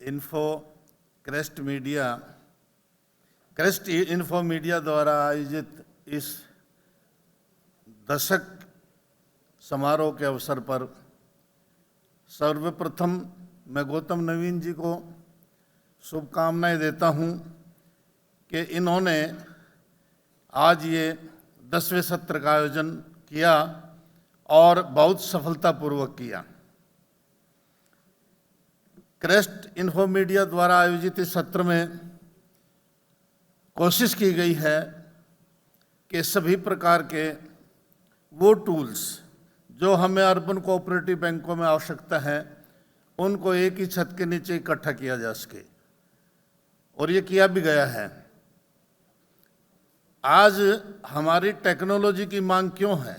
Info crest info media द्वारा आयोजित इस दशक समारोह के अवसर पर सर्वप्रथम मैं गौतम नवीन जी को शुभकामनाएं देता हूं कि इन्होंने आज ये 10वें सत्र का आयोजन किया और बहुत सफलतापूर्वक किया। क्रेस्ट इन्फो मीडिया द्वारा आयोजित इस सत्र में कोशिश की गई है कि सभी प्रकार के वो टूल्स जो हमें अर्बन कोऑपरेटिव बैंकों में आवश्यकता है उनको एक ही छत के नीचे इकट्ठा किया जा सके, और ये किया भी गया है। आज हमारी टेक्नोलॉजी की मांग क्यों है?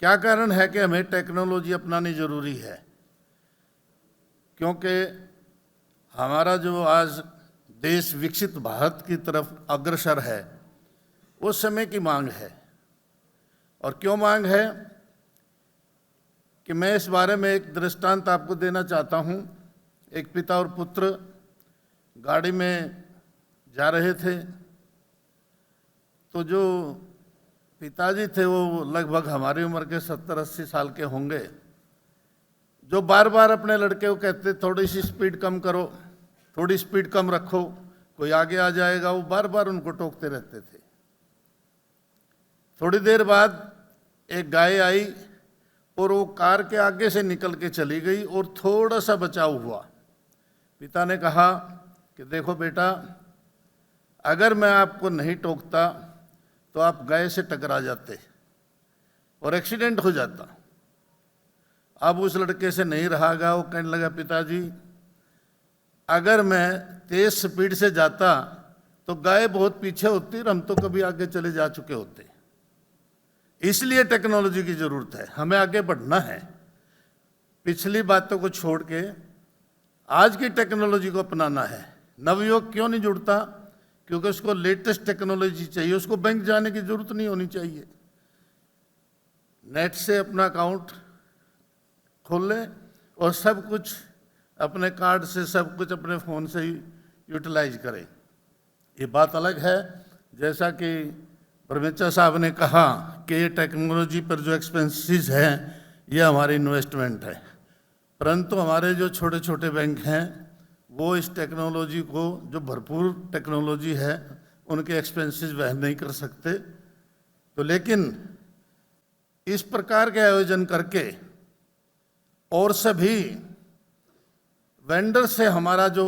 क्या कारण है कि हमें टेक्नोलॉजी अपनानी जरूरी है? क्योंकि हमारा जो आज देश विकसित भारत की तरफ अग्रसर है वो समय की मांग है। और क्यों मांग है कि मैं इस बारे में एक दृष्टांत आपको देना चाहता हूं। एक पिता और पुत्र गाड़ी में जा रहे थे, तो जो पिताजी थे वो लगभग हमारी उम्र के 70-80 साल के होंगे, जो बार बार अपने लड़के को कहते थोड़ी सी स्पीड कम करो, थोड़ी स्पीड कम रखो, कोई आगे आ जाएगा। वो बार बार उनको टोकते रहते थे। थोड़ी देर बाद एक गाय आई और वो कार के आगे से निकल के चली गई और थोड़ा सा बचाव हुआ। पिता ने कहा कि देखो बेटा, अगर मैं आपको नहीं टोकता तो आप गाय से टकरा जाते और एक्सीडेंट हो जाता। अब उस लड़के से नहीं रहा गया। वो कहने लगा, पिताजी अगर मैं तेज स्पीड से जाता तो गाय बहुत पीछे होती और हम तो कभी आगे चले जा चुके होते। इसलिए टेक्नोलॉजी की जरूरत है, हमें आगे बढ़ना है। पिछली बातों को छोड़ के आज की टेक्नोलॉजी को अपनाना है। नवयुवक क्यों नहीं जुड़ता? क्योंकि उसको लेटेस्ट टेक्नोलॉजी चाहिए। उसको बैंक जाने की जरूरत नहीं होनी चाहिए। नेट से अपना अकाउंट खोल ले और सब कुछ अपने कार्ड से, सब कुछ अपने फ़ोन से ही यूटिलाइज करें। ये बात अलग है, जैसा कि परमेश्वर साहब ने कहा कि ये टेक्नोलॉजी पर जो एक्सपेंसेस हैं ये हमारी इन्वेस्टमेंट है। परंतु हमारे जो छोटे छोटे बैंक हैं वो इस टेक्नोलॉजी को, जो भरपूर टेक्नोलॉजी है, उनके एक्सपेंसेस वहन नहीं कर सकते। तो लेकिन इस प्रकार के आयोजन करके और सभी वेंडर से हमारा जो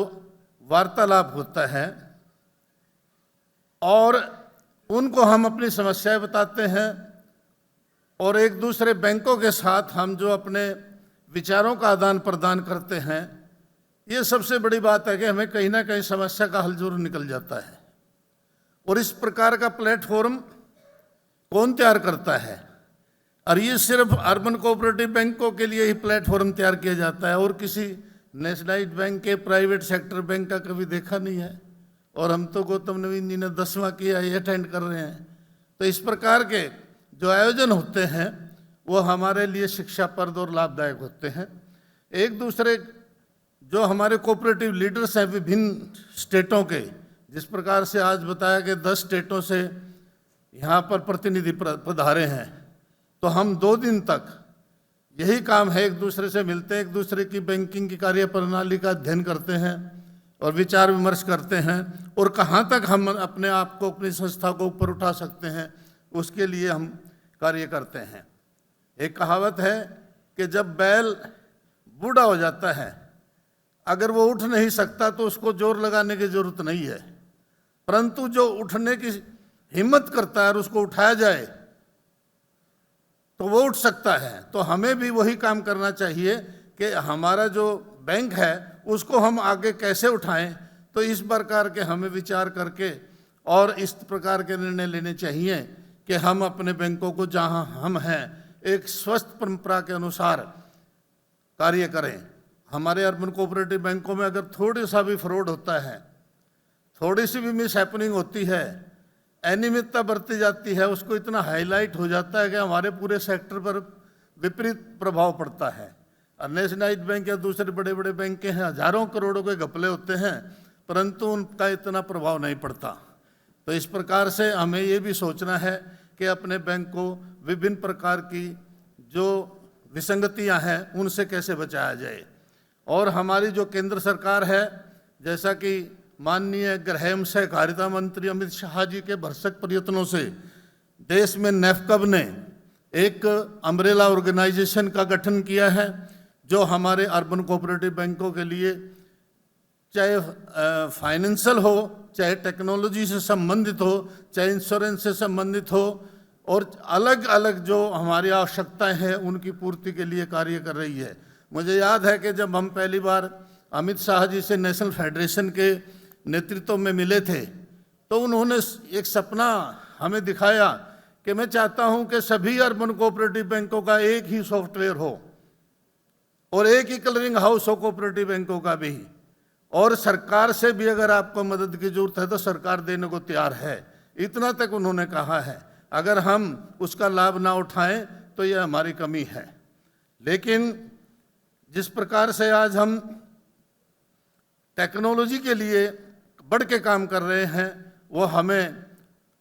वार्तालाप होता है और उनको हम अपनी समस्याएं बताते हैं और एक दूसरे बैंकों के साथ हम जो अपने विचारों का आदान प्रदान करते हैं, ये सबसे बड़ी बात है कि हमें कहीं ना कहीं समस्या का हल जरूर निकल जाता है। और इस प्रकार का प्लेटफॉर्म कौन तैयार करता है? और ये सिर्फ अर्बन कोऑपरेटिव बैंकों के लिए ही प्लेटफॉर्म तैयार किया जाता है और किसी नेशनलाइज्ड बैंक के, प्राइवेट सेक्टर बैंक का कभी देखा नहीं है। और हम तो गौतम नवीन जी ने 10वां किया, ये अटेंड कर रहे हैं। तो इस प्रकार के जो आयोजन होते हैं वो हमारे लिए शिक्षाप्रद और लाभदायक होते हैं। एक दूसरे जो हमारे कोऑपरेटिव लीडर्स हैं विभिन्न स्टेटों के, जिस प्रकार से आज बताया कि 10 स्टेटों से यहाँ पर प्रतिनिधि पधारे हैं, तो हम 2 दिन तक यही काम है, एक दूसरे से मिलते हैं, एक दूसरे की बैंकिंग की कार्य प्रणाली का अध्ययन करते हैं और विचार विमर्श करते हैं और कहाँ तक हम अपने आप को, अपनी संस्था को ऊपर उठा सकते हैं, उसके लिए हम कार्य करते हैं। एक कहावत है कि जब बैल बूढ़ा हो जाता है, अगर वो उठ नहीं सकता तो उसको जोर लगाने की जरूरत नहीं है, परंतु जो उठने की हिम्मत करता है और उसको उठाया जाए तो वो उठ सकता है। तो हमें भी वही काम करना चाहिए कि हमारा जो बैंक है उसको हम आगे कैसे उठाएं। तो इस प्रकार के हमें विचार करके और इस प्रकार के निर्णय लेने चाहिए कि हम अपने बैंकों को जहां हम हैं एक स्वस्थ परंपरा के अनुसार कार्य करें। हमारे अर्बन कोऑपरेटिव बैंकों में अगर थोड़ा सा भी फ्रॉड होता है, थोड़ी सी भी मिस हैपनिंग होती है, अनियमितता बरती जाती है, उसको इतना हाईलाइट हो जाता है कि हमारे पूरे सेक्टर पर विपरीत प्रभाव पड़ता है। नेशनलाइज्ड बैंक या दूसरे बड़े बड़े बैंक के हैं हजारों करोड़ों के घपले होते हैं, परंतु उनका इतना प्रभाव नहीं पड़ता। तो इस प्रकार से हमें ये भी सोचना है कि अपने बैंक को विभिन्न प्रकार की जो विसंगतियां हैं उनसे कैसे बचाया जाए। और हमारी जो केंद्र सरकार है, जैसा कि माननीय गृह एवं सहकारिता मंत्री अमित शाह जी के भरसक प्रयत्नों से देश में नेफकब ने एक अम्ब्रेला ऑर्गेनाइजेशन का गठन किया है, जो हमारे अर्बन कोऑपरेटिव बैंकों के लिए चाहे फाइनेंशियल हो, चाहे टेक्नोलॉजी से संबंधित हो, चाहे इंश्योरेंस से संबंधित हो, और अलग अलग जो हमारी आवश्यकताएं हैं उनकी पूर्ति के लिए कार्य कर रही है। मुझे याद है कि जब हम पहली बार अमित शाह जी से नेशनल फेडरेशन के नेतृत्व में मिले थे, तो उन्होंने एक सपना हमें दिखाया कि मैं चाहता हूं कि सभी अर्बन कोऑपरेटिव बैंकों का एक ही सॉफ्टवेयर हो और एक ही क्लियरिंग हाउस हो कोऑपरेटिव बैंकों का भी, और सरकार से भी अगर आपको मदद की जरूरत है तो सरकार देने को तैयार है। इतना तक उन्होंने कहा है। अगर हम उसका लाभ ना उठाएं तो यह हमारी कमी है। लेकिन जिस प्रकार से आज हम टेक्नोलॉजी के लिए बढ़ के काम कर रहे हैं, वो हमें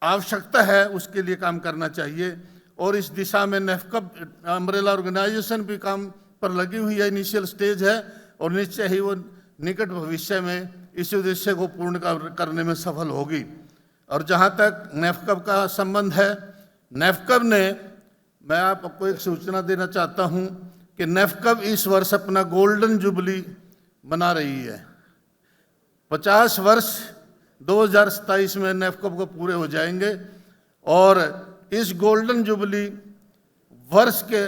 आवश्यकता है, उसके लिए काम करना चाहिए। और इस दिशा में नेफकब अम्ब्रेला ऑर्गेनाइजेशन भी काम पर लगी हुई है, इनिशियल स्टेज है, और निश्चय ही वो निकट भविष्य में इस उद्देश्य को पूर्ण करने में सफल होगी। और जहाँ तक नेफकब का संबंध है, नेफकब ने, मैं आपको एक सूचना देना चाहता हूँ कि नेफकब इस वर्ष अपना गोल्डन जुबली मना रही है। 50 वर्ष 2027 में नेफकब को पूरे हो जाएंगे, और इस गोल्डन जुबली वर्ष के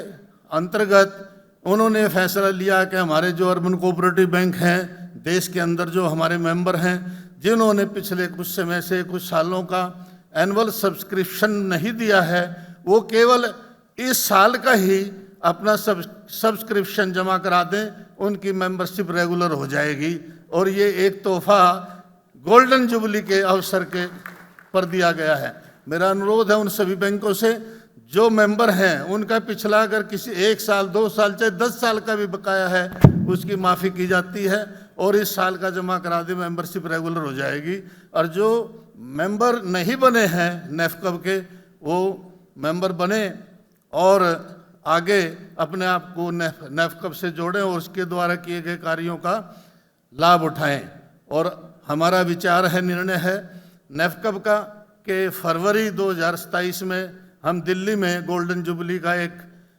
अंतर्गत उन्होंने फैसला लिया कि हमारे जो अर्बन कोऑपरेटिव बैंक हैं देश के अंदर, जो हमारे मेंबर हैं, जिन्होंने पिछले कुछ समय से, कुछ सालों का एनुअल सब्सक्रिप्शन नहीं दिया है, वो केवल इस साल का ही अपना सब्सक्रिप्शन जमा करा दें, उनकी मेंबरशिप रेगुलर हो जाएगी। और ये एक तोहफा गोल्डन जुबली के अवसर के पर दिया गया है। मेरा अनुरोध है उन सभी बैंकों से, जो मेंबर हैं उनका पिछला अगर किसी 1 साल 2 साल चाहे 10 साल का भी बकाया है, उसकी माफ़ी की जाती है, और इस साल का जमा करा दे, मेंबरशिप रेगुलर हो जाएगी। और जो मेंबर नहीं बने हैं नेफकब के, वो मेंबर बने और आगे अपने आप को नेफकब से जोड़ें और उसके द्वारा किए गए कार्यों का लाभ उठाएं। और हमारा विचार है, निर्णय है नेफकब का कि फरवरी 2027 में हम दिल्ली में गोल्डन जुबली का एक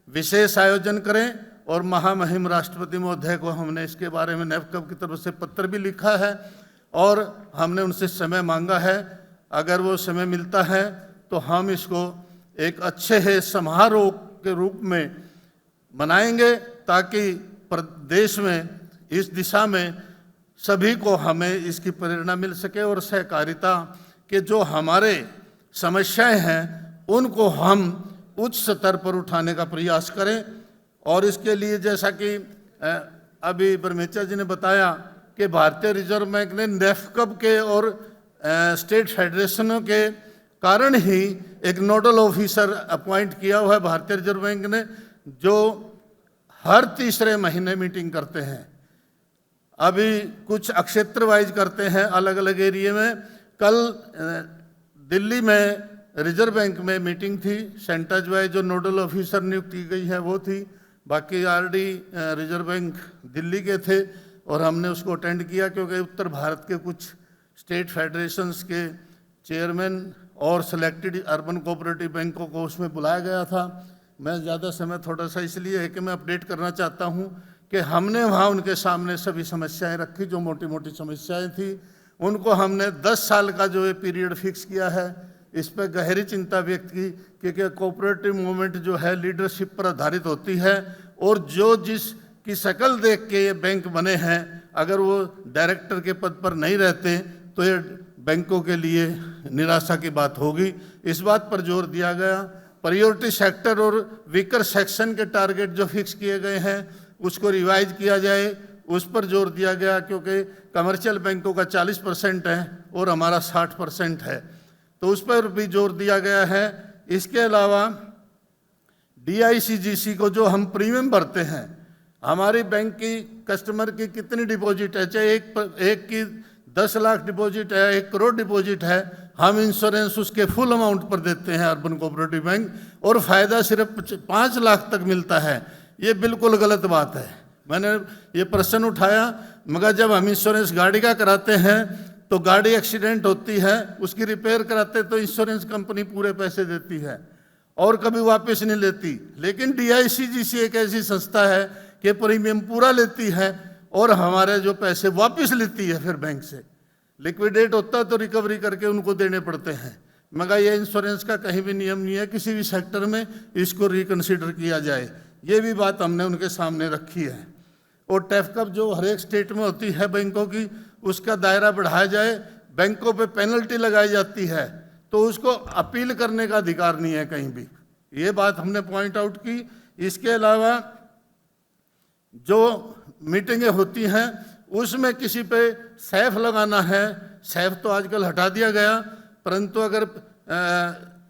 विशेष आयोजन करें, और महामहिम राष्ट्रपति महोदय को हमने इसके बारे में नेफकब की तरफ से पत्र भी लिखा है, और हमने उनसे समय मांगा है। अगर वो समय मिलता है तो हम इसको एक अच्छे समारोह के रूप में मनाएंगे, ताकि प्रदेश में इस दिशा में सभी को हमें इसकी प्रेरणा मिल सके, और सहकारिता के जो हमारे समस्याएं हैं उनको हम उच्च स्तर पर उठाने का प्रयास करें। और इसके लिए जैसा कि अभी ब्रह्मेचा जी ने बताया कि भारतीय रिजर्व बैंक ने नेफकब के और स्टेट फेडरेशनों के कारण ही एक नोडल ऑफिसर अपॉइंट किया हुआ है भारतीय रिजर्व बैंक ने, जो हर तीसरे महीने मीटिंग करते हैं। अभी कुछ क्षेत्र वाइज करते हैं अलग अलग एरिया में। कल दिल्ली में रिजर्व बैंक में मीटिंग थी, सेंटर्स वाइज जो नोडल ऑफिसर नियुक्त की गई है वो थी, बाकी आरडी रिजर्व बैंक दिल्ली के थे, और हमने उसको अटेंड किया क्योंकि उत्तर भारत के कुछ स्टेट फेडरेशंस के चेयरमैन और सिलेक्टेड अर्बन कोऑपरेटिव बैंकों को उसमें बुलाया गया था। मैं ज़्यादा समय थोड़ा सा इसलिए है कि मैं अपडेट करना चाहता हूँ कि हमने वहाँ उनके सामने सभी समस्याएं रखी, जो मोटी मोटी समस्याएं थी उनको हमने 10 साल का जो ये पीरियड फिक्स किया है, इस पर गहरी चिंता व्यक्त की, क्योंकि कोऑपरेटिव मूवमेंट जो है लीडरशिप पर आधारित होती है, और जो जिसकी शक्ल देख के ये बैंक बने हैं, अगर वो डायरेक्टर के पद पर नहीं रहते तो ये बैंकों के लिए निराशा की बात होगी। इस बात पर जोर दिया गया। प्रायोरिटी सेक्टर और वीकर सेक्शन के टारगेट जो फिक्स किए गए हैं उसको रिवाइज किया जाए, उस पर जोर दिया गया, क्योंकि कमर्शियल बैंकों का 40% है और हमारा 60% है, तो उस पर भी जोर दिया गया है। इसके अलावा DICGC को जो हम प्रीमियम भरते हैं, हमारी बैंक की कस्टमर की कितनी डिपॉजिट है, चाहे एक की 10 लाख डिपॉजिट है, 1 करोड़ डिपॉजिट है, हम इंश्योरेंस उसके फुल अमाउंट पर देते हैं अर्बन कोऑपरेटिव बैंक, और फ़ायदा सिर्फ 5 लाख तक मिलता है। ये बिल्कुल गलत बात है। मैंने ये प्रश्न उठाया, मगर जब हम इंश्योरेंस गाड़ी का कराते हैं तो गाड़ी एक्सीडेंट होती है, उसकी रिपेयर कराते तो इंश्योरेंस कंपनी पूरे पैसे देती है और कभी वापस नहीं लेती। लेकिन DICGC एक ऐसी संस्था है कि प्रीमियम पूरा लेती है और हमारे जो पैसे वापस लेती है, फिर बैंक से लिक्विडेट होता है तो रिकवरी करके उनको देने पड़ते हैं। मगर ये इंश्योरेंस का कहीं भी नियम नहीं है, किसी भी सेक्टर में इसको रिकन्सिडर किया जाए, ये भी बात हमने उनके सामने रखी है। और टैफकअप जो हर एक स्टेट में होती है बैंकों की, उसका दायरा बढ़ाया जाए। बैंकों पे पेनल्टी लगाई जाती है तो उसको अपील करने का अधिकार नहीं है कहीं भी, ये बात हमने पॉइंट आउट की। इसके अलावा जो मीटिंगें होती हैं उसमें किसी पे सैफ लगाना है, सैफ तो आजकल हटा दिया गया, परंतु अगर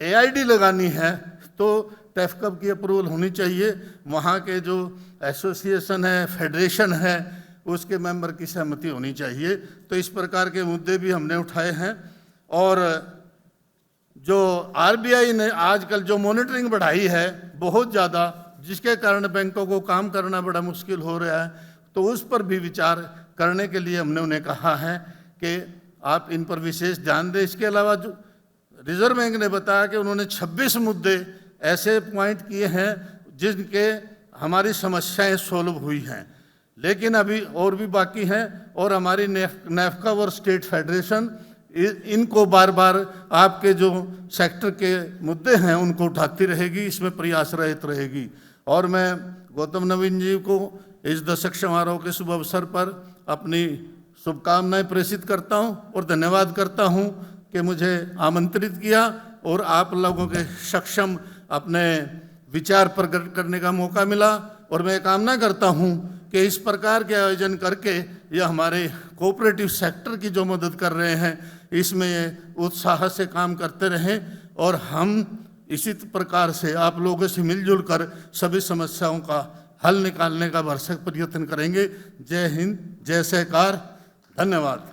AID लगानी है तो टैफकअप की अप्रूवल होनी चाहिए। वहाँ के जो एसोसिएशन है, फेडरेशन है, उसके मेंबर की सहमति होनी चाहिए। तो इस प्रकार के मुद्दे भी हमने उठाए हैं। और जो RBI ने आजकल जो मॉनिटरिंग बढ़ाई है बहुत ज़्यादा, जिसके कारण बैंकों को काम करना बड़ा मुश्किल हो रहा है, तो उस पर भी विचार करने के लिए हमने उन्हें कहा है कि आप इन पर विशेष ध्यान दें। इसके अलावा जो रिजर्व बैंक ने बताया कि उन्होंने 26 मुद्दे ऐसे पॉइंट किए हैं जिनके हमारी समस्याएं सोल्व हुई हैं, लेकिन अभी और भी बाकी हैं। और हमारी नेफका और स्टेट फेडरेशन इनको बार बार आपके जो सेक्टर के मुद्दे हैं उनको उठाती रहेगी, इसमें प्रयासरत रहेगी। और मैं गौतम नवीन जी को इस दशक समारोह के शुभ अवसर पर अपनी शुभकामनाएं प्रेषित करता हूं और धन्यवाद करता हूं कि मुझे आमंत्रित किया और आप लोगों के सक्षम अपने विचार प्रकट करने का मौका मिला। और मैं कामना करता हूं कि इस प्रकार के आयोजन करके यह हमारे कोऑपरेटिव सेक्टर की जो मदद कर रहे हैं इसमें ये उत्साह से काम करते रहें और हम इसी प्रकार से आप लोगों से मिलजुल कर सभी समस्याओं का हल निकालने का भरसक प्रयत्न करेंगे। जय हिंद, जय सहकार, धन्यवाद।